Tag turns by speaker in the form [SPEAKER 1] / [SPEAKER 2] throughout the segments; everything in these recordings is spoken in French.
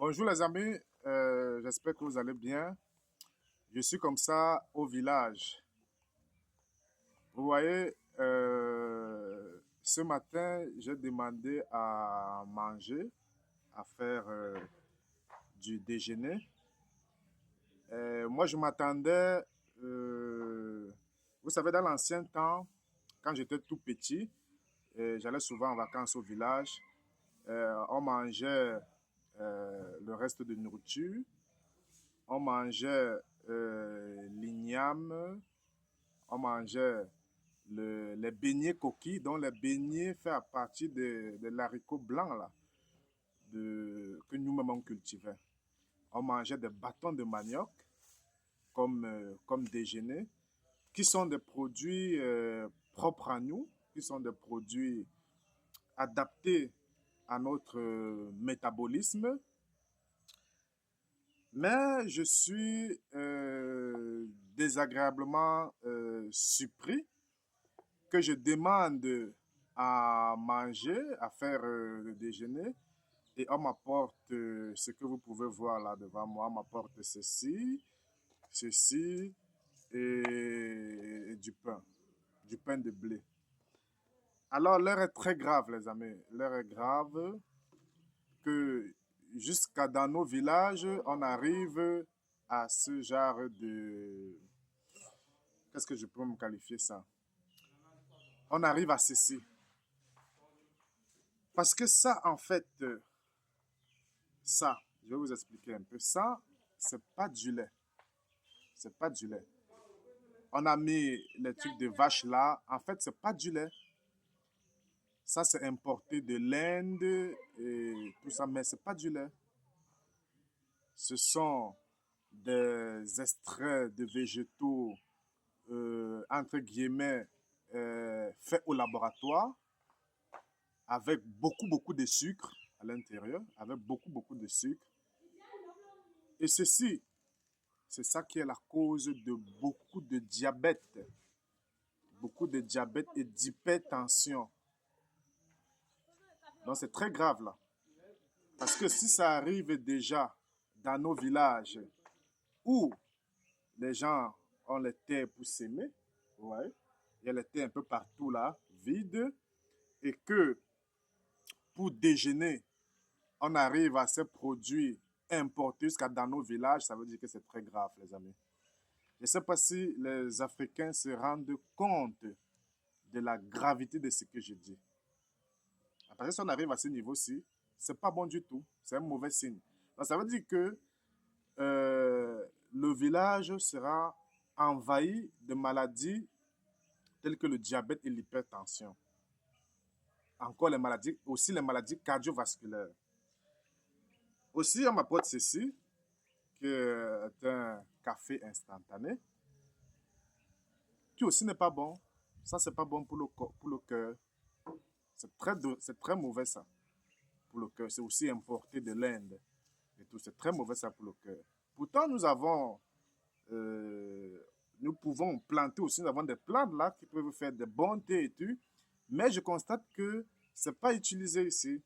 [SPEAKER 1] Bonjour les amis, j'espère que vous allez bien. Je suis comme ça au village. Vous voyez, ce matin, j'ai demandé à manger, à faire du déjeuner. Moi, je m'attendais, vous savez, dans l'ancien temps, quand j'étais tout petit, j'allais souvent en vacances au village. On mangeait le reste de nourriture. On mangeait l'igname, on mangeait les beignets coquilles, dont les beignets faits à partir de l'haricot blanc là, que nous-mêmes on cultivait. On mangeait des bâtons de manioc comme déjeuner, qui sont des produits propres à nous, qui sont des produits adaptés à notre métabolisme. Mais je suis désagréablement surpris que je demande à manger, à faire le déjeuner, et on m'apporte ce que vous pouvez voir là devant moi. On m'apporte ceci, ceci et du pain de blé. Alors l'heure est très grave, les amis. L'heure est grave que jusqu'à dans nos villages, on arrive à ce genre de... Qu'est-ce que je peux me qualifier ça? On arrive à ceci. Parce que ça, en fait, ça, je vais vous expliquer un peu. Ça, c'est pas du lait. C'est pas du lait. On a mis les trucs de vache là. En fait, c'est pas du lait. Ça, c'est importé de l'Inde et tout ça, mais c'est pas du lait. Ce sont des extraits de végétaux, entre guillemets, faits au laboratoire, avec beaucoup de sucre à l'intérieur, avec beaucoup de sucre. Et ceci, c'est ça qui est la cause de beaucoup de diabète et d'hypertension. Donc c'est très grave là. Parce que si ça arrive déjà dans nos villages où les gens ont les terres pour s'aimer, ouais, il y a les terres un peu partout là, vides, et que pour déjeuner, on arrive à ces produits importés jusqu'à dans nos villages, ça veut dire que c'est très grave, les amis. Je ne sais pas si les Africains se rendent compte de la gravité de ce que je dis. Parce que si on arrive à ce niveau-ci, c'est pas bon du tout. C'est un mauvais signe. Donc, ça veut dire que le village sera envahi de maladies telles que le diabète et l'hypertension. Encore les maladies, aussi les maladies cardiovasculaires. Aussi, on m'apporte ceci, qui est un café instantané, qui aussi n'est pas bon. Ça, c'est pas bon pour le cœur. C'est très mauvais ça, pour le cœur. C'est aussi importé de l'Inde et tout. C'est très mauvais ça pour le cœur. Pourtant, nous pouvons planter aussi, nous avons des plantes là qui peuvent faire des bons thés et tout. Mais je constate que c'est pas utilisé ici.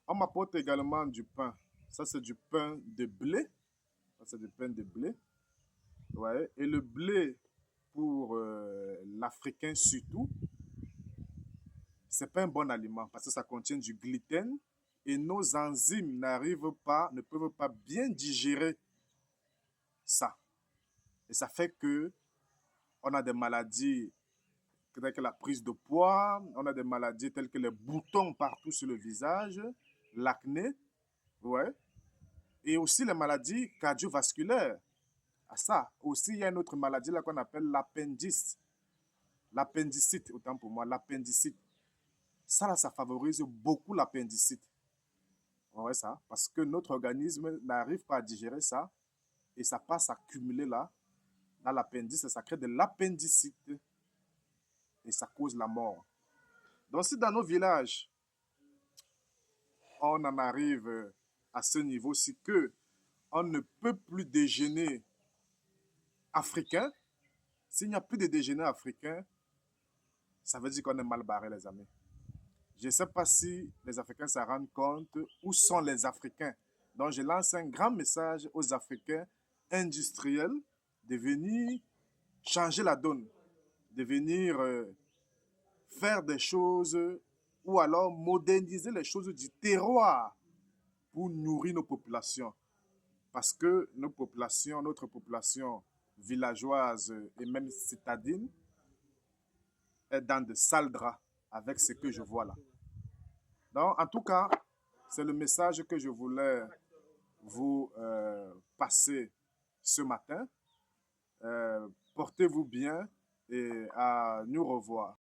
[SPEAKER 1] On m'apporte également du pain. Ça, c'est du pain de blé. Ça, c'est du pain de blé. Ouais. Et le blé, pour l'Africain surtout, c'est pas un bon aliment parce que ça contient du gluten et nos enzymes ne peuvent pas bien digérer ça. Et ça fait que on a des maladies telles que la prise de poids, on a des maladies telles que les boutons partout sur le visage, l'acné, ouais, et aussi les maladies cardiovasculaires. À ça, aussi, il y a une autre maladie là qu'on appelle l'appendice. L'appendicite, autant pour moi, l'appendicite. Ça, là, ça favorise beaucoup l'appendicite. Ouais, ça, parce que notre organisme n'arrive pas à digérer ça et ça passe à cumuler là, dans l'appendice, ça crée de l'appendicite et ça cause la mort. Donc, si dans nos villages, on en arrive à ce niveau-ci que on ne peut plus déjeuner africain, s'il n'y a plus de déjeuner africain, ça veut dire qu'on est mal barré, les amis. Je ne sais pas si les Africains se rendent compte où sont les Africains. Donc, je lance un grand message aux Africains industriels de venir changer la donne, de venir faire des choses ou alors moderniser les choses du terroir pour nourrir nos populations. Parce que nos populations, notre population villageoise et même citadine est dans de sales draps avec ce que je vois là. Donc, en tout cas, c'est le message que je voulais vous passer ce matin. Portez-vous bien et à nous revoir.